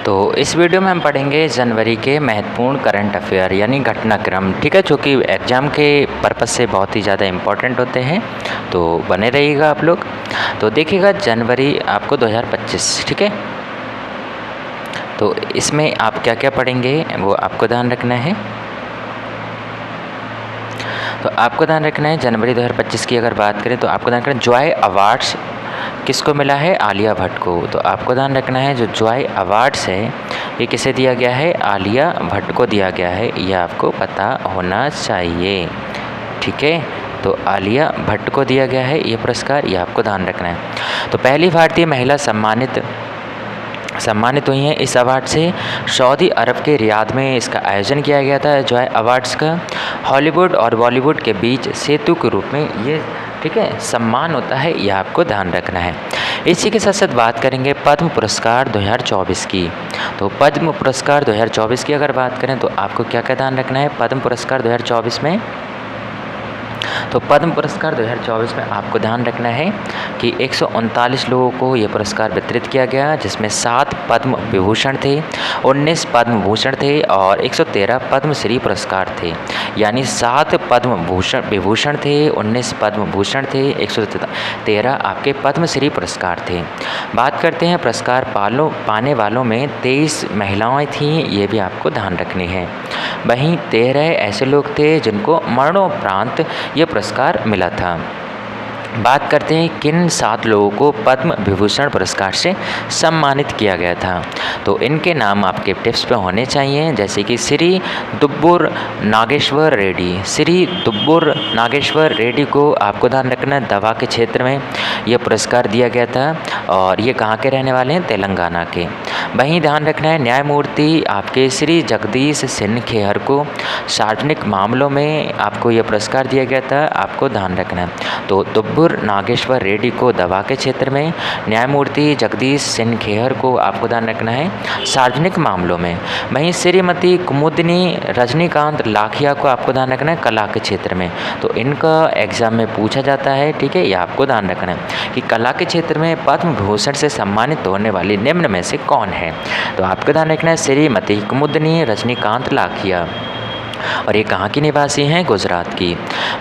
तो इस वीडियो में हम पढ़ेंगे जनवरी के महत्वपूर्ण करंट अफेयर यानी घटनाक्रम, ठीक है, जो कि एग्ज़ाम के पर्पज़ से बहुत ही ज़्यादा इम्पोर्टेंट होते हैं। तो बने रहिएगा आप लोग। तो देखिएगा जनवरी आपको 2025, ठीक है। तो इसमें आप क्या क्या पढ़ेंगे वो आपको ध्यान रखना है। तो आपको ध्यान रखना है जनवरी 2025 की अगर बात करें तो आपको ध्यान रखना है जॉय अवार्ड्स किसको मिला है, आलिया भट्ट को। तो आपको ध्यान रखना है जो जॉय अवार्ड्स है ये किसे दिया गया है, आलिया भट्ट को दिया गया है, ये आपको पता होना चाहिए, ठीक है। तो आलिया भट्ट को दिया गया है ये पुरस्कार, ये आपको ध्यान रखना है। तो पहली भारतीय महिला सम्मानित हुई हैं इस अवार्ड से। सऊदी अरब के रियाद में इसका आयोजन किया गया था जॉय अवार्ड्स का। हॉलीवुड और बॉलीवुड के बीच सेतु के रूप में ये, ठीक है, सम्मान होता है, यह आपको ध्यान रखना है। इसी के साथ साथ बात करेंगे पद्म पुरस्कार 2024 की। तो पद्म पुरस्कार 2024 की अगर बात करें तो आपको क्या क्या ध्यान रखना है पद्म पुरस्कार 2024 में। तो पद्म पुरस्कार 2024 में आपको ध्यान रखना है कि 139 लोगों को ये पुरस्कार वितरित किया गया, जिसमें 7 पद्म विभूषण थे, 19 पद्म भूषण थे और 113 पद्मश्री पुरस्कार थे। यानी 7 पद्म विभूषण थे, 19 पद्म भूषण थे, 113 आपके पद्मश्री पुरस्कार थे। बात करते हैं पुरस्कार पाने वालों में 23 महिलाएं थीं, ये भी आपको ध्यान रखनी है। वहीं 13 ऐसे लोग थे जिनको मरणोपरांत ये पुरस्कार मिला था। बात करते हैं किन 7 लोगों को पद्म विभूषण पुरस्कार से सम्मानित किया गया था। तो इनके नाम आपके टिप्स पे होने चाहिए, जैसे कि श्री दुब्बुर नागेश्वर रेड्डी। श्री दुब्बुर नागेश्वर रेड्डी को आपको ध्यान रखना है दवा के क्षेत्र में यह पुरस्कार दिया गया था और ये कहाँ के रहने वाले हैं, तेलंगाना के। वहीं ध्यान रखना है न्यायमूर्ति आपके श्री जगदीश सिंह खेहर को सार्वजनिक मामलों में आपको यह पुरस्कार दिया गया था, आपको ध्यान रखना है। तो दुब्बुर नागेश्वर रेड्डी को दवा के क्षेत्र में, न्यायमूर्ति जगदीश सिंह खेहर को आपको ध्यान रखना है सार्वजनिक मामलों में। वहीं श्रीमती कुमुदनी रजनीकांत लाखिया को आपको ध्यान रखना है कला के क्षेत्र में। तो इनका एग्जाम में पूछा जाता है, ठीक है, ये आपको ध्यान रखना है कि कला के क्षेत्र में पद्म भूषण से सम्मानित होने वाली निम्न में से कौन है। तो आपको ध्यान रखना है श्रीमती कुमुदनी रजनीकांत लाखिया, और ये कहाँ की निवासी हैं, गुजरात की।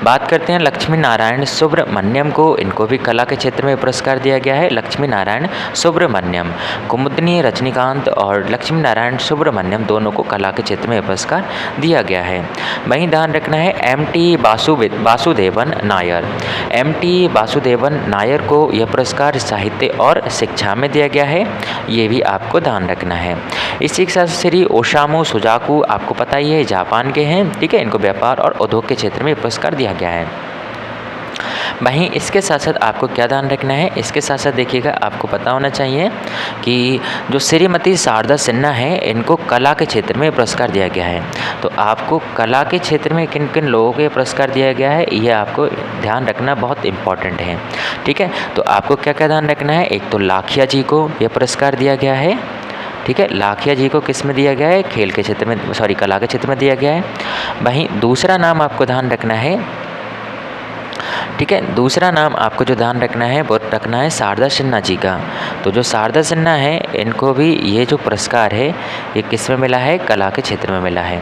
बात करते हैं लक्ष्मी नारायण सुब्रमण्यम को, इनको भी कला के क्षेत्र में पुरस्कार दिया गया है, लक्ष्मी नारायण सुब्रमण्यम। कुमुदनी रजनीकांत और लक्ष्मी नारायण सुब्रमण्यम दोनों को कला के क्षेत्र में पुरस्कार दिया गया है। वहीं ध्यान रखना है एम.टी. वासुदेवन नायर। एम.टी. वासुदेवन नायर को यह पुरस्कार साहित्य और शिक्षा में दिया गया है, ये भी आपको ध्यान रखना है। इसी के साथ श्री ओसामू सुजाकू आपको पता ही है जापान के हैं, ठीक है, इनको व्यापार और उद्योग के क्षेत्र में पुरस्कार दिया गया है। वहीं इसके साथ साथ आपको क्या ध्यान रखना है, इसके साथ साथ देखिएगा आपको पता होना चाहिए कि जो श्रीमती शारदा सिन्हा है इनको कला के क्षेत्र में पुरस्कार दिया गया है। तो आपको कला के क्षेत्र में किन किन लोगों को पुरस्कार दिया गया है ये आपको ध्यान रखना बहुत इम्पॉर्टेंट है, ठीक है। तो आपको क्या क्या ध्यान रखना है, एक तो लाखिया जी को यह पुरस्कार दिया गया है, ठीक है, लाखिया जी को किस में दिया गया है, खेल के क्षेत्र में, सॉरी कला के क्षेत्र में दिया गया है। वहीं दूसरा नाम आपको ध्यान रखना है, ठीक है, दूसरा नाम आपको जो ध्यान रखना है वो रखना है शारदा सिन्हा जी का। तो जो शारदा सिन्हा है इनको भी ये जो पुरस्कार है ये किस में मिला है, कला के क्षेत्र में मिला है।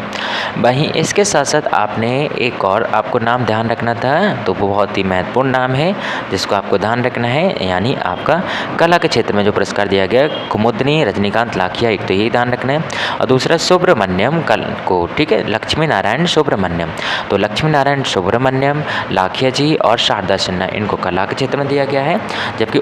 वहीं इसके साथ साथ आपने एक और आपको नाम ध्यान रखना था, तो वो बहुत ही महत्वपूर्ण नाम है जिसको आपको ध्यान रखना है, यानी आपका कला के क्षेत्र में जो पुरस्कार दिया गया कुमुदनी रजनीकांत लाखिया, एक तो यही ध्यान रखना है, और दूसरा सुब्रमण्यम को, ठीक है, लक्ष्मी नारायण सुब्रमण्यम। तो लक्ष्मी नारायण सुब्रमण्यम, लाखिया जी और शारदा सिन्हा इनको कला के क्षेत्र में दिया गया है, जबकि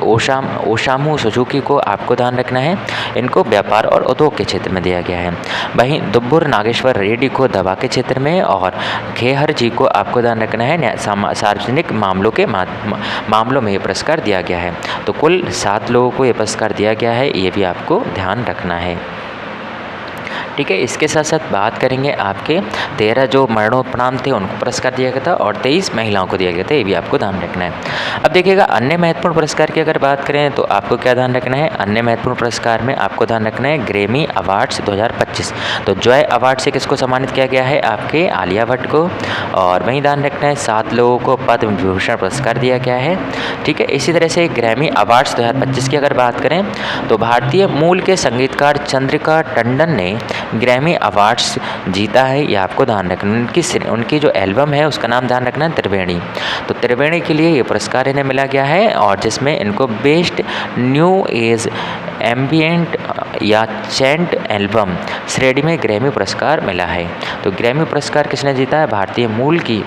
ओसामू सुजुकी को आपको ध्यान रखना है इनको व्यापार और उद्योग के क्षेत्र में दिया गया है। वहीं दुब्बुर नागेश्वर रेड्डी को दवा के क्षेत्र में और खेहर जी को आपको ध्यान रखना है सार्वजनिक मामलों में ये पुरस्कार दिया गया है। तो कुल 7 लोगों को ये पुरस्कार दिया गया है, ये भी आपको ध्यान रखना है, ठीक है। इसके साथ साथ बात करेंगे आपके 13 जो मरणोपरांत थे उनको पुरस्कार दिया गया था और 23 महिलाओं को दिया गया था, ये भी आपको ध्यान रखना है। अब देखिएगा अन्य महत्वपूर्ण पुरस्कार की अगर बात करें तो आपको क्या ध्यान रखना है, अन्य महत्वपूर्ण पुरस्कार में आपको ध्यान रखना है ग्रैमी अवार्ड्स 2025। तो जॉय अवार्ड से किसको सम्मानित किया गया है, आपके आलिया भट्ट को। और वहीं ध्यान रखना है 7 लोगों को पद्म विभूषण पुरस्कार दिया गया है। ठीक है। इसी तरह से ग्रैमी अवार्ड्स 2025 की अगर बात करें तो भारतीय मूल के संगीतकार चंद्रिका टंडन ने ग्रैमी अवार्ड्स जीता है, ये आपको ध्यान रखना। उनकी जो एल्बम है उसका नाम ध्यान रखना है त्रिवेणी। तो त्रिवेणी के लिए ये पुरस्कार इन्हें मिला गया है और जिसमें इनको बेस्ट न्यू एज एम्बिएंट या चैंट एल्बम श्रेणी में ग्रैमी पुरस्कार मिला है। तो ग्रैमी पुरस्कार किसने जीता है, भारतीय मूल की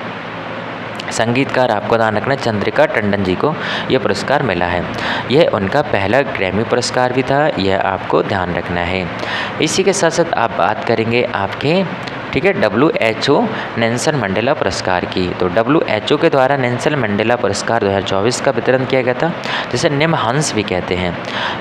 संगीतकार आपको ध्यान रखना है चंद्रिका टंडन जी को ये पुरस्कार मिला है। यह उनका पहला ग्रैमी पुरस्कार भी था, यह आपको ध्यान रखना है। इसी के साथ साथ आप बात करेंगे आपके, ठीक है, WHO नेल्सन मंडेला पुरस्कार की। तो WHO के द्वारा नेल्सन मंडेला पुरस्कार 2024 का वितरण किया गया था, जिसे निमहंस भी कहते हैं।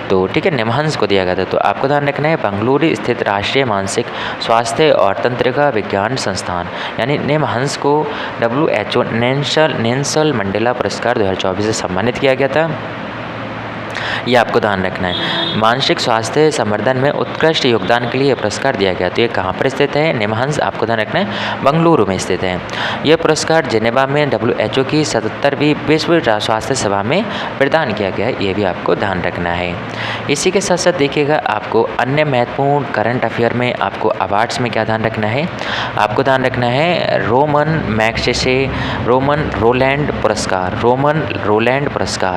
तो ठीक है, निमहंस को दिया गया था। तो आपको ध्यान रखना है बेंगलुरु स्थित राष्ट्रीय मानसिक स्वास्थ्य और तंत्रिका विज्ञान संस्थान यानी निमहंस को WHO नेल्सन मंडेला पुरस्कार 2024 से सम्मानित किया गया था, ये आपको ध्यान रखना है। मानसिक स्वास्थ्य संवर्धन में उत्कृष्ट योगदान के लिए पुरस्कार दिया गया। तो ये कहाँ पर स्थित है, निमहंस आपको ध्यान रखना है बेंगलुरु में स्थित है। यह पुरस्कार जेनेवा में WHO की 77वीं विश्व स्वास्थ्य सभा में प्रदान किया गया है, ये भी आपको ध्यान रखना है। इसी के साथ साथ देखिएगा आपको अन्य महत्वपूर्ण करंट अफेयर में आपको अवार्ड्स में क्या ध्यान रखना है, आपको ध्यान रखना है रोमन मैग्सेसे रोमन रोलैंड पुरस्कार,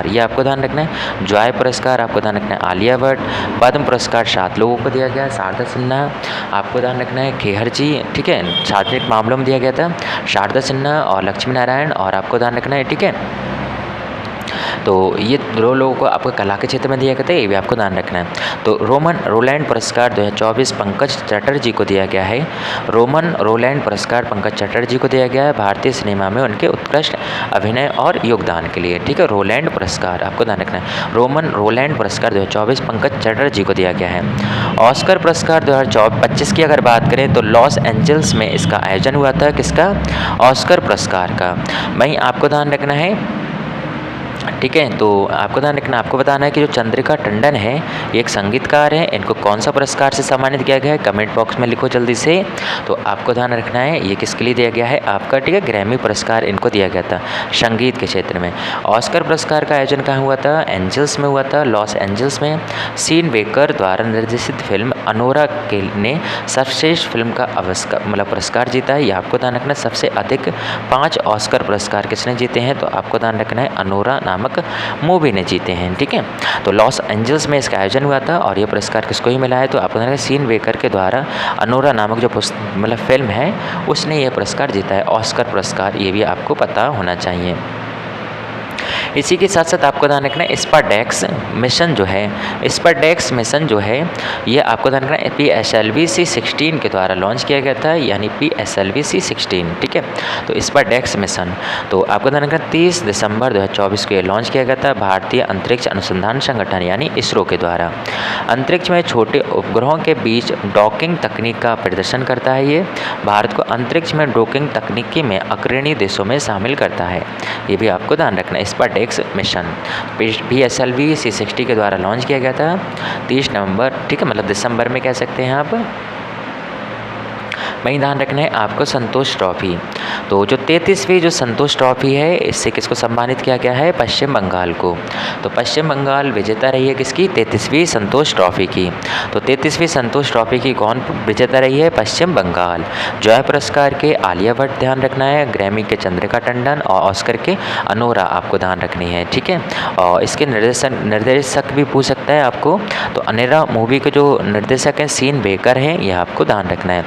ये आपको ध्यान रखना है। जॉय पुरस्कार आपको ध्यान रखना है आलिया भट्ट। पद्म पुरस्कार 7 लोगों को दिया गया, शारदा सिन्हा आपको ध्यान रखना है, खेहर जी, ठीक है, सार्वजनिक मामलों में दिया गया था शारदा सिन्हा और लक्ष्मी नारायण, और आपको ध्यान रखना है, ठीक है। तो ये 2 लोगों को आपको कला के क्षेत्र में दिया गया था, ये भी आपको ध्यान रखना है। तो रोमन रोलैंड पुरस्कार 2024 पंकज चटर्जी को दिया गया है। रोमन रोलैंड पुरस्कार पंकज चटर्जी को दिया गया है भारतीय सिनेमा में उनके उत्कृष्ट अभिनय और योगदान के लिए। ठीक है, रोलैंड पुरस्कार आपको ध्यान रखना है। रोमन रोलैंड पुरस्कार 2024 पंकज चटर्जी को दिया गया है। ऑस्कर पुरस्कार 2025 की अगर बात करें तो लॉस एंजल्स में इसका आयोजन हुआ था, किसका, ऑस्कर पुरस्कार का। वहीं आपको ध्यान रखना है, ठीक है, तो आपको ध्यान रखना, आपको बताना है कि जो चंद्रिका टंडन है ये एक संगीतकार है, इनको कौन सा पुरस्कार से सम्मानित किया गया है, कमेंट बॉक्स में लिखो जल्दी से। तो आपको ध्यान रखना है ये किसके लिए दिया गया है आपका, ठीक है, ग्रैमी पुरस्कार इनको दिया गया था संगीत के क्षेत्र में। ऑस्कर पुरस्कार का आयोजन कहाँ हुआ था, एंजल्स में हुआ था, लॉस एंजल्स में। सीन बेकर द्वारा निर्देशित फिल्म अनोरा के ने सर्वश्रेष्ठ फिल्म का पुरस्कार जीता है, ये आपको ध्यान रखना। सबसे अधिक 5 ऑस्कर पुरस्कार किसने जीते हैं, तो आपको ध्यान रखना है अनोरा नामक मूवी ने जीते हैं। ठीक है, तो लॉस एंजल्स में इसका आयोजन हुआ था और ये पुरस्कार किसको ही मिला है, तो आपको सीन बेकर के द्वारा अनोरा नामक जो फिल्म है उसने ये पुरस्कार जीता है, ऑस्कर पुरस्कार, ये भी आपको पता होना चाहिए। इसी के साथ साथ आपको ध्यान रखना है स्पाडेक्स मिशन जो है ये आपको ध्यान रखना है PSLV-C 16 के द्वारा लॉन्च किया गया था, यानी PSLV-C 16। ठीक है, तो स्पाडेक्स मिशन, तो आपको ध्यान रखना 30 दिसंबर 2024 को ये लॉन्च किया गया था भारतीय अंतरिक्ष अनुसंधान संगठन यानी इसरो के द्वारा। अंतरिक्ष में छोटे उपग्रहों के बीच डॉकिंग तकनीक का प्रदर्शन करता है। ये भारत को अंतरिक्ष में डॉकिंग तकनीकी में अग्रणी देशों में शामिल करता है, ये भी आपको ध्यान रखना। स्पाडेक्स मिशन PSLV-C 60 के द्वारा लॉन्च किया गया था 30 नवंबर, ठीक है, मतलब दिसंबर में कह सकते हैं आप। वहीं ध्यान रखना है आपको संतोष ट्रॉफी, तो जो 33वीं जो संतोष ट्रॉफी है इससे किसको सम्मानित किया गया है, पश्चिम बंगाल को। तो पश्चिम बंगाल विजेता रही है किसकी, 33वीं संतोष ट्रॉफी की। तो 33वीं संतोष ट्रॉफी की कौन विजेता रही है, पश्चिम बंगाल। जॉय पुरस्कार के आलिया भट्ट ध्यान रखना है, ग्रैमी के चंद्रिका टंडन और ऑस्कर के अनोरा आपको ध्यान रखनी है। ठीक है, और इसके निर्देशक भी पूछ सकता है आपको, तो अनेरा मूवी के जो निर्देशक हैं सीन बेकर हैं, यह आपको ध्यान रखना है।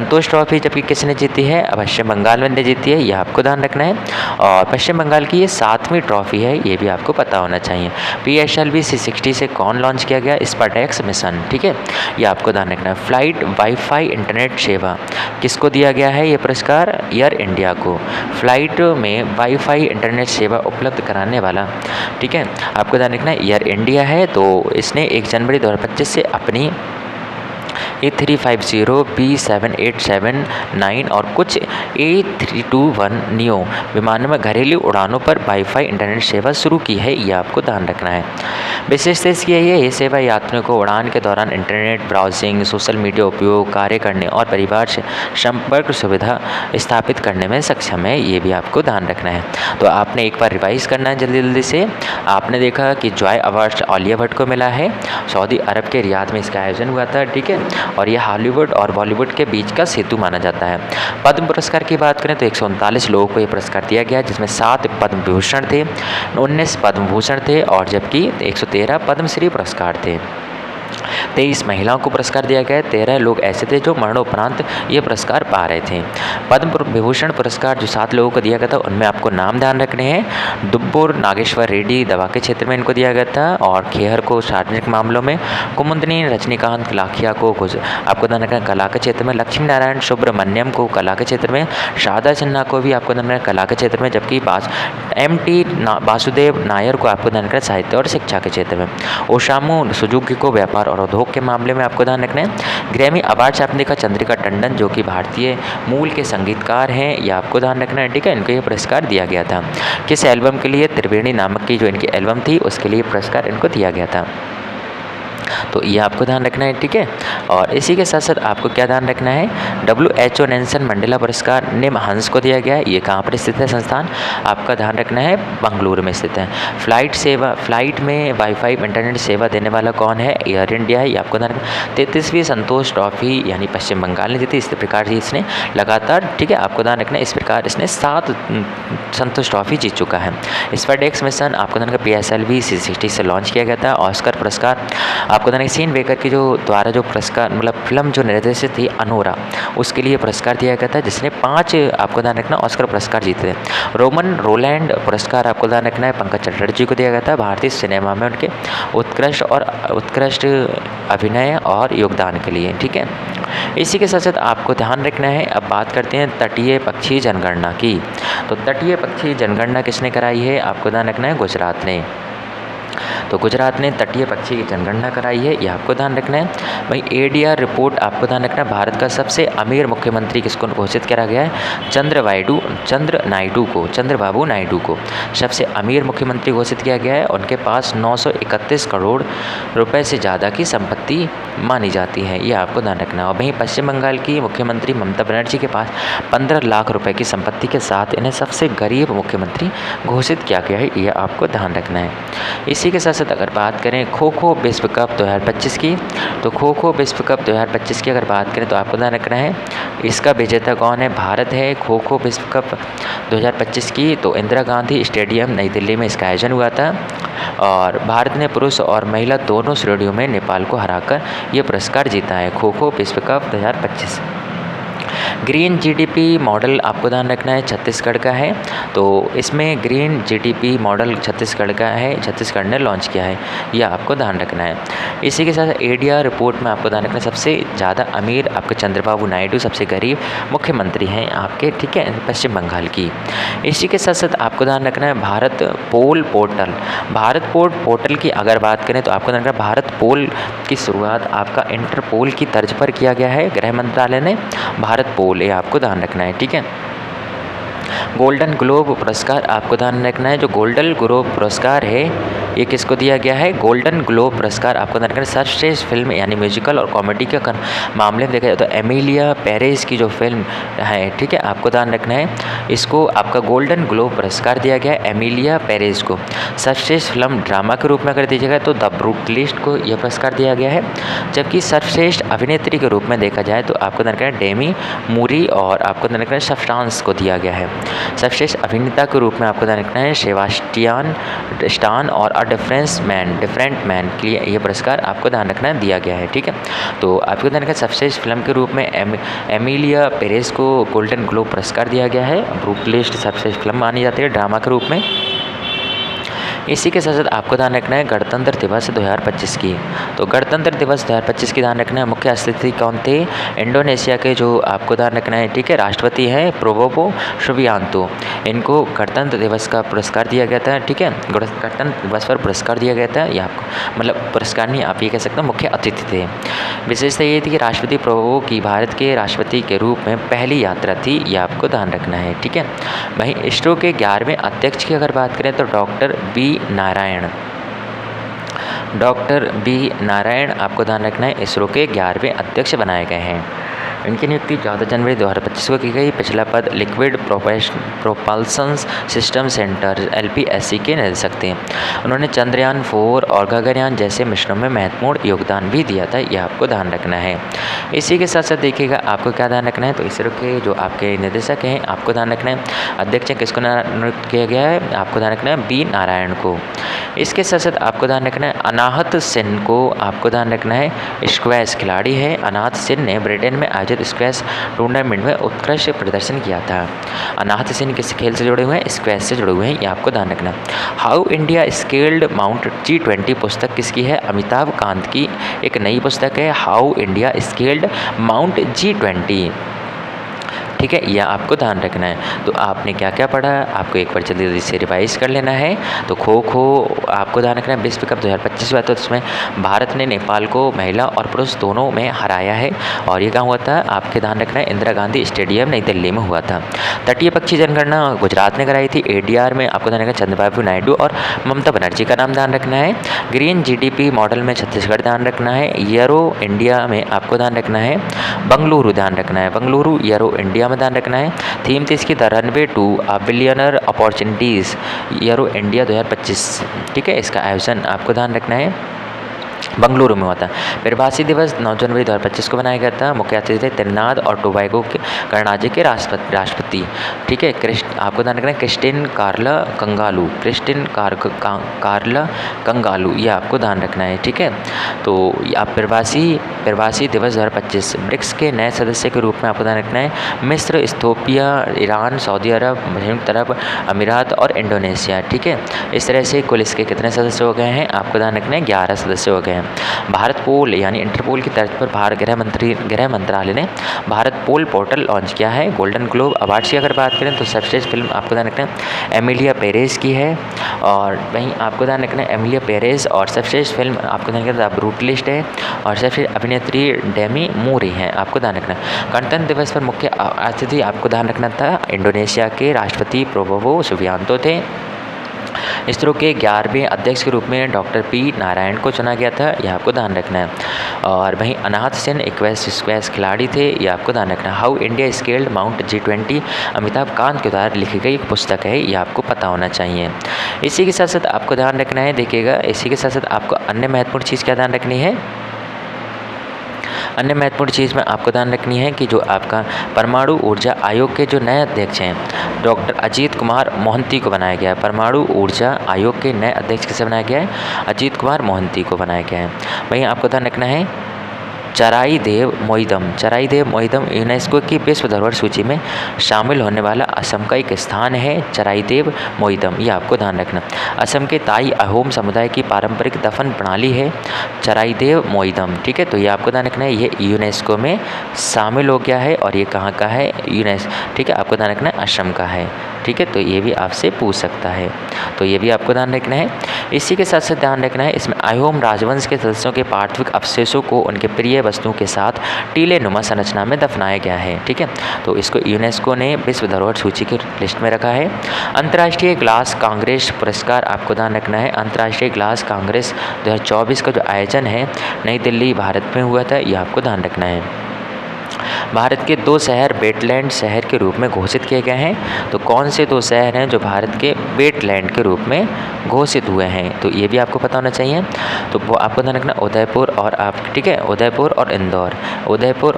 संतोष ट्रॉफी जबकि किसने जीती है, पश्चिम बंगाल ने जीती है, यह आपको ध्यान रखना है। और पश्चिम बंगाल की ये 7वीं ट्रॉफी है, ये भी आपको पता होना चाहिए। PSLV-C 60 से कौन लॉन्च किया गया, स्पाडेक्स मिशन। ठीक है, ये आपको ध्यान रखना है। फ्लाइट वाईफाई इंटरनेट सेवा किसको दिया गया है ये पुरस्कार, एयर इंडिया को। फ्लाइट में वाईफाई इंटरनेट सेवा उपलब्ध कराने वाला, ठीक है, आपको ध्यान रखना है एयर इंडिया है। तो इसने 1 जनवरी 2025 से अपनी A350, B7879 और कुछ A321 नियो विमानों में घरेलू उड़ानों पर वाईफाई इंटरनेट सेवा शुरू की है, ये आपको ध्यान रखना है। विशेषता इसकी ये सेवा यात्रियों को उड़ान के दौरान इंटरनेट ब्राउजिंग, सोशल मीडिया उपयोग, कार्य करने और परिवार से संपर्क सुविधा स्थापित करने में सक्षम है, ये भी आपको ध्यान रखना है। तो आपने एक बार रिवाइज करना है जल्दी जल्दी से। आपने देखा कि जॉय अवार्ड आलिया भट्ट को मिला है, सऊदी अरब के रियाद में इसका आयोजन हुआ था, ठीक है। और यह हॉलीवुड और बॉलीवुड के बीच का सेतु माना जाता है। पद्म पुरस्कार की बात करें तो 139 लोगों को ये पुरस्कार दिया गया, जिसमें 7 पद्म विभूषण थे, 19 पद्म भूषण थे और जबकि 113 पद्मश्री पुरस्कार थे। 23 महिलाओं को पुरस्कार दिया गया। 13 लोग ऐसे थे जो मरणोपरांत ये पुरस्कार पा रहे थे। पद्म विभूषण पुरस्कार जो 7 लोगों को दिया गया था, उनमें आपको नाम ध्यान रखने हैं। दुब्बूर नागेश्वर रेड्डी दवा के क्षेत्र में इनको दिया गया था, और खेहर को सार्वजनिक मामलों में, कुमुदनी रजनीकांत लाखिया को आपको ध्यान रखना कला के क्षेत्र में, लक्ष्मी नारायण सुब्रमण्यम को कला के क्षेत्र में, शारदा सिन्हा को भी आपको ध्यान रखना कला के क्षेत्र में, जबकि MT वासुदेव नायर को आपको ध्यान रखना साहित्य और शिक्षा के क्षेत्र में, ओसामू सुजुकी को व्यापार और उद्योग के मामले में आपको ध्यान रखना है। ग्रैमी अवार्ड से आपने देखा चंद्रिका टंडन जो कि भारतीय मूल के संगीतकार हैं, यह आपको ध्यान रखना है, ठीक है। इनको ये पुरस्कार दिया गया था। किस एल्बम के लिए? त्रिवेणी नामक की जो इनकी एल्बम थी उसके लिए पुरस्कार इनको दिया गया था। तो ये आपको ध्यान रखना है, ठीक है। और इसी के साथ साथ आपको क्या ध्यान रखना है, WHO नेल्सन मंडेला पुरस्कार निम हंस को दिया गया है। ये कहाँ पर स्थित है संस्थान? आपका ध्यान रखना है बंगलुरु में स्थित है। फ्लाइट में वाईफाई इंटरनेट सेवा देने वाला कौन है? एयर इंडिया है, ये आपको ध्यान रखना। 33वीं संतोष ट्रॉफी यानी पश्चिम बंगाल ने जीती। इस प्रकार से इसने लगातार, ठीक है, आपको ध्यान रखना है, इस प्रकार इसने 7 संतोष ट्रॉफी जीत चुका है। स्पाइडेक्स मिशन आपको ध्यान रखना PSLV C60 से लॉन्च किया गया था। ऑस्कर पुरस्कार आपको ध्यान सीन बेकर की द्वारा जो पुरस्कार मतलब फिल्म जो निर्देशित थी अनोरा, उसके लिए पुरस्कार दिया गया था, जिसने 5 आपको ध्यान रखना ऑस्कर पुरस्कार जीते थे। रोमन रोलैंड पुरस्कार आपको ध्यान रखना है पंकज चटर्जी को दिया गया था, भारतीय सिनेमा में उनके उत्कृष्ट अभिनय और योगदान के लिए, ठीक है। इसी के साथ साथ आपको ध्यान रखना है, अब बात करते हैं तटीय पक्षी जनगणना की। तो तटीय पक्षी जनगणना किसने कराई है? आपको ध्यान रखना है गुजरात ने। तो गुजरात ने तटीय पक्षी की जनगणना कराई है, यह आपको ध्यान रखना है। वहीं ADR रिपोर्ट आपको ध्यान रखना है, भारत का सबसे अमीर मुख्यमंत्री किसको घोषित करा गया है? चंद्रबाबू नायडू को सबसे अमीर मुख्यमंत्री घोषित किया गया है। उनके पास 931 करोड़ रुपए से ज़्यादा की संपत्ति मानी जाती है, यह आपको ध्यान रखना है। और वहीं पश्चिम बंगाल की मुख्यमंत्री ममता बनर्जी के पास 15 लाख रुपए की संपत्ति के साथ इन्हें सबसे गरीब मुख्यमंत्री घोषित किया गया है, यह आपको ध्यान रखना है। इसी के साथ साथ अगर बात करें खो खो विश्व कप 2025 की, तो खो खो विश्व कप 2025 की अगर बात करें तो आपको ध्यान रखना है इसका विजेता कौन है? भारत है। खो खो विश्व कप 2025 की तो इंदिरा गांधी स्टेडियम नई दिल्ली में इसका आयोजन हुआ था, और भारत ने पुरुष और महिला दोनों श्रेणियों में नेपाल को हराकर ये पुरस्कार जीता है। खो खो विश्व कप 2025। ग्रीन GDP मॉडल आपको ध्यान रखना है छत्तीसगढ़ का है, तो इसमें ग्रीन GDP मॉडल छत्तीसगढ़ का है, छत्तीसगढ़ ने लॉन्च किया है, यह आपको ध्यान रखना है। इसी के साथ ADR रिपोर्ट में आपको ध्यान रखना है सबसे ज़्यादा अमीर आपके चंद्रबाबू नायडू, सबसे गरीब मुख्यमंत्री हैं आपके, ठीक है, पश्चिम बंगाल की। इसी के साथ साथ आपको ध्यान रखना है भारत पोल पोर्टल की अगर बात करें तो आपको ध्यान रखना है भारत पोल की शुरुआत आपका इंटरपोल की तर्ज पर किया गया है, गृह मंत्रालय ने भारत पोल, ये आपको ध्यान रखना है, ठीक है। गोल्डन ग्लोब पुरस्कार आपको ध्यान रखना है, जो गोल्डन ग्लोब पुरस्कार है ये किसको दिया गया है? गोल्डन ग्लोब पुरस्कार आपको ध्यान रखना है सर्वश्रेष्ठ फिल्म यानी म्यूजिकल और कॉमेडी के मामले में देखा जाए तो एमिलिया पेरेज की जो फिल्म है, ठीक है, आपको ध्यान रखना है इसको आपका गोल्डन ग्लोब पुरस्कार दिया गया है एमिलिया पेरेज को। सर्वश्रेष्ठ फिल्म ड्रामा के रूप में अगर देखा जाए तो द ब्रूटलिस्ट को यह पुरस्कार दिया गया है, जबकि सर्वश्रेष्ठ अभिनेत्री के रूप में देखा जाए तो आपको ध्यान रखना है डेमी मूरी और आपको ध्यान रखना है सब्सटेंस को दिया गया है। सर्वश्रेष्ठ अभिनेता के रूप में आपको ध्यान रखना है सेबास्टियन स्टान और डिफरेंट मैन के लिए ये पुरस्कार आपको ध्यान रखना दिया गया है, ठीक है। तो आपको ध्यान रखना सर्वश्रेष्ठ फिल्म के रूप में एमिलिया पेरेज को गोल्डन ग्लोब पुरस्कार दिया गया है। ब्रूटलिस्ट सर्वश्रेष्ठ फिल्म मानी जाती है ड्रामा के रूप में। इसी के साथ साथ आपको ध्यान रखना है गणतंत्र दिवस 2025 की। तो गणतंत्र दिवस 2025 की ध्यान रखना है, मुख्य अतिथि कौन थे? इंडोनेशिया के जो आपको ध्यान रखना है, ठीक है, राष्ट्रपति हैं प्रोबोवो सुबियांतो। इनको गणतंत्र दिवस का पुरस्कार दिया गया था, ठीक है, गणतंत्र दिवस पर पुरस्कार दिया गया था। ये आपको मतलब पुरस्कार नहीं, आप ये कह सकते हो मुख्य अतिथि थे। विशेषता ये थी कि राष्ट्रपति प्रोबोवो की भारत के राष्ट्रपति के रूप में पहली यात्रा थी, ये आपको ध्यान रखना है, ठीक है। वहीं इसरो के 11वें अध्यक्ष की अगर बात करें तो डॉक्टर बी नारायण आपको ध्यान रखना है इसरो के 11वें अध्यक्ष बनाए गए हैं। इनकी नियुक्ति 14 जनवरी 2025 को की गई। पिछला पद liquid propulsion system centre LPSC के निदेशक थे। उन्होंने चंद्रयान 4 और गगनयान जैसे मिशनों में महत्वपूर्ण योगदान भी दिया था, यह आपको ध्यान रखना है। इसी के साथ साथ देखिएगा आपको क्या ध्यान रखना है, तो इसरो के जो आपके निदेशक हैं आपको ध्यान रखना है, अध्यक्ष किसको नियुक्त किया गया है, आपको ध्यान रखना है बी नारायण को। इसके साथ साथ आपको ध्यान रखना है अनाहत सेन को आपको ध्यान रखना है स्क्वैश खिलाड़ी है। अनाहत सेन ने ब्रिटेन में आयोजित स्क्वैश टूर्नामेंट में उत्कृष्ट प्रदर्शन किया था। अनाहत सेन किस खेल से जुड़े हुए हैं? स्क्वैश से जुड़े हुए हैं, ये आपको ध्यान रखना है। How India scaled mount G20 पुस्तक किसकी है? अमिताभ कांत की एक नई पुस्तक है, how India scaled mount G20, ठीक है, यह आपको ध्यान रखना है। तो आपने क्या क्या पढ़ा, आपको एक बार जल्दी जल्दी से रिवाइज कर लेना है। तो खो खो आपको ध्यान रखना है, विश्व कप 2025 हुआ था, उसमें भारत ने नेपाल को महिला और पुरुष दोनों में हराया है, और ये कहाँ हुआ था, आपके ध्यान रखना है इंदिरा गांधी स्टेडियम नई दिल्ली में हुआ था। तटीय पक्षी जनगणना गुजरात ने कराई थी, ADR में आपको ध्यान रखना है चंद्रबाबू नायडू और ममता बनर्जी का नाम ध्यान रखना है। ग्रीन GDP मॉडल में छत्तीसगढ़ ध्यान रखना है। यूरो इंडिया में आपको ध्यान रखना है बंगलुरु ध्यान रखना है, बंगलुरु यूरो इंडिया में ध्यान रखना है। थीम थी इसकी the runway to billionaire opportunities Euro India 2025, ठीक है, इसका आयोजन आपको ध्यान रखना है बंगलुरु में हुआ था। प्रवासी दिवस 9 जनवरी 2025 को बनाया गया था। मुख्य अतिथि थे त्रिनाद और टोबैगो के गणराज्य के राष्ट्रपति, ठीक है, आपको ध्यान रखना है क्रिस्टिन कार्ला कंगालू, ये आपको ध्यान रखना है, ठीक है। तो आप प्रवासी दिवस 2025 ब्रिक्स के नए सदस्य के रूप में आपको ध्यान रखना है मिस्र, इथियोपिया, ईरान, सऊदी अरब, संयुक्त अरब अमीरात और इंडोनेशिया, ठीक है। इस तरह से कुल इसके कितने सदस्य हो गए हैं, आपको ध्यान रखना है 11 सदस्य हो गए हैं। भारत पोल यानी इंटरपोल की तर्ज पर भारत गृह मंत्रालय ने भारत पोल पोर्टल लॉन्च किया है। गोल्डन ग्लोब अवार्ड्स की अगर बात करें तो सर्वश्रेष्ठ फिल्म आपको ध्यान रखना है एमिलिया पेरेज की है, और वहीं आपको ध्यान रखना है एमिलिया पेरेज, और सर्वश्रेष्ठ फिल्म आपको ध्यान रखना है द ब्रूटलिस्ट है, और सर्वश्रेष्ठ अभिनेत्री डेमी मूर हैं, आपको ध्यान रखना है। गणतंत्र दिवस पर मुख्य अतिथि आपको ध्यान रखना था इंडोनेशिया के राष्ट्रपति प्रोबोवो सुबियांतो थे। इसरो के 11वें अध्यक्ष के रूप में डॉक्टर P नारायण को चुना गया था, यह आपको ध्यान रखना है। और वहीं अनाहत सेन स्क्वैश खिलाड़ी थे, यह आपको ध्यान रखना है। How India scaled mount G20 Amitabh Kant के द्वारा लिखी गई एक पुस्तक है, यह आपको पता होना चाहिए। इसी के साथ साथ आपको ध्यान रखना है, देखिएगा इसी के साथ साथ आपको अन्य महत्वपूर्ण चीज़ क्या ध्यान रखनी है, अन्य महत्वपूर्ण चीज़ में आपको ध्यान रखनी है कि जो आपका परमाणु ऊर्जा आयोग के जो नए अध्यक्ष हैं डॉक्टर अजीत कुमार मोहंती को बनाया गया है। परमाणु ऊर्जा आयोग के नए अध्यक्ष किसे बनाया गया है? अजीत कुमार मोहंती को बनाया गया है। वहीं आपको ध्यान रखना है चराईदेव मोइदम यूनेस्को की विश्व धरोहर सूची में शामिल होने वाला असम का एक स्थान है चराईदेव मोइदम, ये आपको ध्यान रखना। असम के ताई अहोम समुदाय की पारंपरिक दफन प्रणाली है चराईदेव मोइदम, ठीक है, तो ये आपको ध्यान रखना है, ये यूनेस्को में शामिल हो गया है, और ये कहाँ का है? ठीक है, आपको ध्यान रखना है असम का है, ठीक है, तो ये भी आपसे पूछ सकता है, तो ये भी आपको ध्यान रखना है। इसी के साथ साथ ध्यान रखना है इसमें अहोम राजवंश के सदस्यों के पार्थिव अवशेषों को उनके प्रिय वस्तुओं के साथ टीले नुमा संरचना में दफनाया गया है, ठीक है, तो इसको यूनेस्को ने विश्व धरोहर सूची की लिस्ट में रखा है। अंतर्राष्ट्रीय ग्लास कांग्रेस पुरस्कार आपको ध्यान रखना है, अंतर्राष्ट्रीय ग्लास कांग्रेस 2024 का जो आयोजन है नई दिल्ली भारत में हुआ था, ये आपको ध्यान रखना है। भारत के 2 शहर वेटलैंड शहर के रूप में घोषित किए गए हैं, तो कौन से 2 शहर हैं जो भारत के वेटलैंड के रूप में घोषित हुए हैं, तो ये भी आपको पता होना चाहिए। तो वो आपको ध्यान रखना उदयपुर और ठीक है, उदयपुर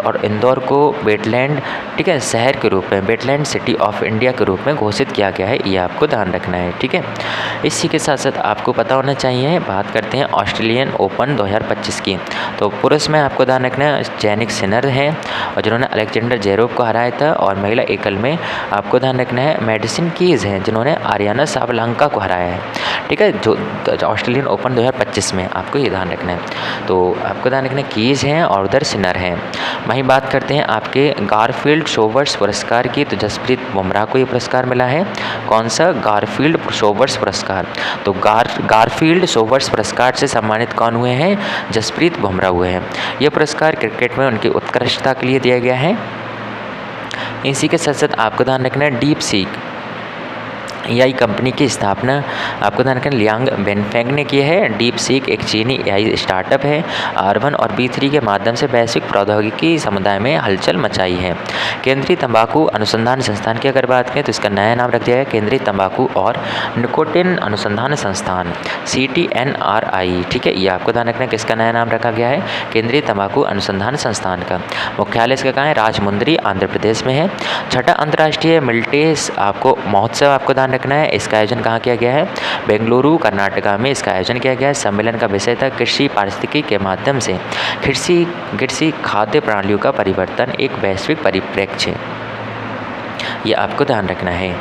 और इंदौर को वेटलैंड, ठीक है, शहर के रूप में वेटलैंड सिटी ऑफ इंडिया के रूप में घोषित किया गया है, ये आपको ध्यान रखना है, ठीक है। इसी के साथ साथ आपको पता होना चाहिए, बात करते हैं ऑस्ट्रेलियन ओपन 2025 की। तो पुरुष में आपको ध्यान रखना है जैनिक सिनर हैं और जिन्होंने अलेक्जेंडर जेरोव को हराया था, और महिला एकल में आपको ध्यान रखना है मेडिसिन कीज हैं जिन्होंने आर्याना कासाब्लांका को हराया है, ठीक है, जो ऑस्ट्रेलियन ओपन 2025 में, आपको ये ध्यान रखना है। तो आपको ध्यान रखना है कीज हैं और उधर सिनर हैं। वहीं बात करते हैं आपके गारफील्ड सोबर्स पुरस्कार की, तो जसप्रीत बुमराह को ये पुरस्कार मिला है। कौन सा? गारफील्ड सोबर्स पुरस्कार। तो गारफील्ड सोबर्स पुरस्कार से सम्मानित कौन हुए हैं? जसप्रीत बुमराह हुए हैं। ये पुरस्कार क्रिकेट में उनकी उत्कृष्टता के लिए दिया गया है। इसी के साथ साथ आपको ध्यान रखना है डीप सीक एआई कंपनी की स्थापना आपको ध्यान रखना लियांग वेनफेंग ने की है। डीप सीक एक चीनी एआई स्टार्टअप है। R1 और B3 के माध्यम से वैश्विक प्रौद्योगिकी समुदाय में हलचल मचाई है। केंद्रीय तंबाकू अनुसंधान संस्थान की अगर बात करें तो इसका नया नाम रख दिया है केंद्रीय तंबाकू और निकोटिन अनुसंधान संस्थान, CTNRI, ठीक है। ये आपको ध्यान रखना है किसका नया नाम रखा गया है? केंद्रीय तंबाकू अनुसंधान संस्थान का। मुख्यालय इसका कहाँ है? राजमुंद्री, आंध्र प्रदेश में है। छठा अंतर्राष्ट्रीय मिल्टेस आपको महोत्सव आपको ध्यान रखना है, इसका आयोजन कहाँ किया गया है? बेंगलुरु, कर्नाटका में इसका आयोजन किया गया है। सम्मेलन का विषय था कृषि पारिस्थितिकी के माध्यम से कृषि खाद्य प्रणालियों का परिवर्तन, एक वैश्विक परिप्रेक्ष्य। ये आपको ध्यान रखना है।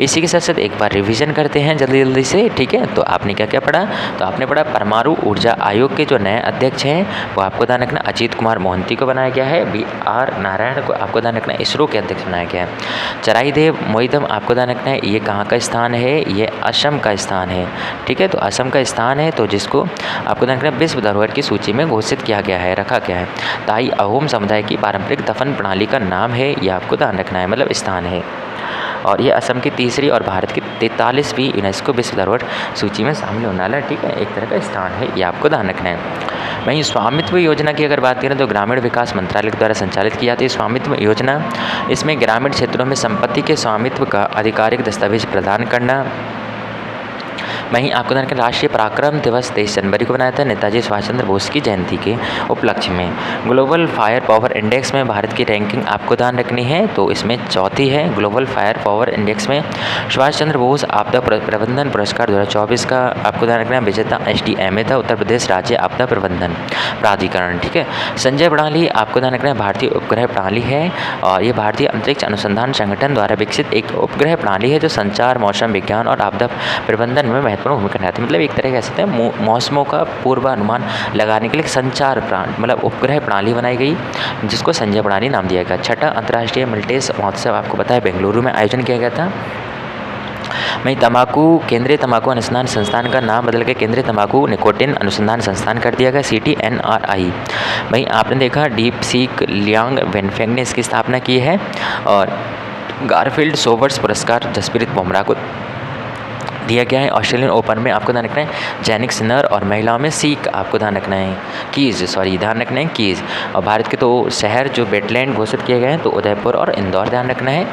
इसी के साथ साथ एक बार रिवीजन करते हैं जल्दी जल्दी से, ठीक है। तो आपने क्या क्या पढ़ा? तो आपने पढ़ा परमाणु ऊर्जा आयोग के जो नए अध्यक्ष हैं वो आपको ध्यान रखना अजीत कुमार मोहंती को बनाया गया है। BR नारायण को आपको ध्यान रखना इसरो के अध्यक्ष बनाया गया है। चराईदेव मोइदम आपको ध्यान रखना है ये कहाँ का स्थान है? ये असम का स्थान है, ठीक है। तो असम का स्थान है, तो जिसको आपको ध्यान रखना विश्व धरोहर की सूची में घोषित किया गया है, रखा गया है। ताई अहोम समुदाय की पारंपरिक दफन प्रणाली का नाम है, ये आपको ध्यान रखना है, मतलब स्थान है। और ये असम की तीसरी और भारत की 43वीं यूनेस्को विश्व धरोहर सूची में शामिल होने वाला है, ठीक है, एक तरह का स्थान है, ये आपको ध्यान रखना है। वहीं स्वामित्व योजना की अगर बात करें तो ग्रामीण विकास मंत्रालय के द्वारा संचालित की जाती है स्वामित्व योजना। इसमें ग्रामीण क्षेत्रों में संपत्ति के स्वामित्व का आधिकारिक दस्तावेज प्रदान करना। वहीं आपको ध्यान रखना राष्ट्रीय पराक्रम दिवस 23 जनवरी को बनाया था नेताजी सुभाष चंद्र बोस की जयंती के उपलक्ष्य में। ग्लोबल फायर पावर इंडेक्स में भारत की रैंकिंग आपको ध्यान रखनी है, तो इसमें चौथी है। ग्लोबल फायर पावर इंडेक्स में सुभाष चंद्र बोस आपदा प्रबंधन पुरस्कार 2024 का आपको ध्यान रखना विजेता SDMA था, उत्तर प्रदेश राज्य आपदा प्रबंधन प्राधिकरण, ठीक है। संजय प्रणाली आपको ध्यान रखना भारतीय उपग्रह प्रणाली है और ये भारतीय अंतरिक्ष अनुसंधान संगठन द्वारा विकसित एक उपग्रह प्रणाली है जो संचार, मौसम विज्ञान और आपदा प्रबंधन में महत्वपूर्ण भूमिका निभाती है। मतलब एक तरह कह सकते हैं मौसमों का पूर्वानुमान लगाने के लिए संचार मतलब उपग्रह प्रणाली बनाई गई जिसको संजय प्रणाली नाम दिया गया। छठा अंतर्राष्ट्रीय मिल्टेस महोत्सव आपको पता है बेंगलुरु में आयोजन किया गया था। वहीं केंद्रीय तंबाकू अनुसंधान संस्थान का नाम बदल के केंद्रीय तंबाकू निकोटिन अनुसंधान संस्थान कर दिया गया, CTNRI। वहीं आपने देखा डीप सीक लियांग वेनफेंग ने इसकी स्थापना की है और गारफील्ड सोबर्स पुरस्कार जसप्रीत बुमराह को दिया गया है। ऑस्ट्रेलियन ओपन में आपको ध्यान रखना है जैनिक सिनर और महिलाओं में सीक आपको ध्यान रखना है ध्यान रखना है कीज। और भारत के तो शहर जो वेटलैंड घोषित किए गए हैं तो उदयपुर और इंदौर ध्यान रखना है।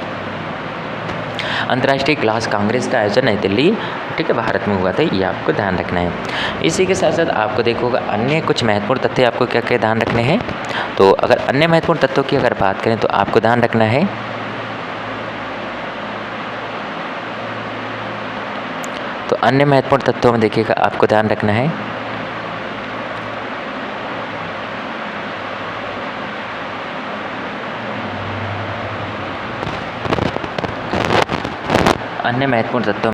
अंतर्राष्ट्रीय ग्लास कांग्रेस का आयोजन नई दिल्ली, ठीक है, भारत में हुआ था, ये आपको ध्यान रखना है। इसी के साथ साथ आपको देखोगा अन्य कुछ महत्वपूर्ण तथ्य आपको क्या क्या ध्यान रखने हैं। तो अगर अन्य महत्वपूर्ण तथ्यों की अगर बात करें तो आपको ध्यान रखना है तो अन्य महत्वपूर्ण तत्वों में देखिएगा आपको ध्यान रखना है अन्य महत्वपूर्ण तत्वों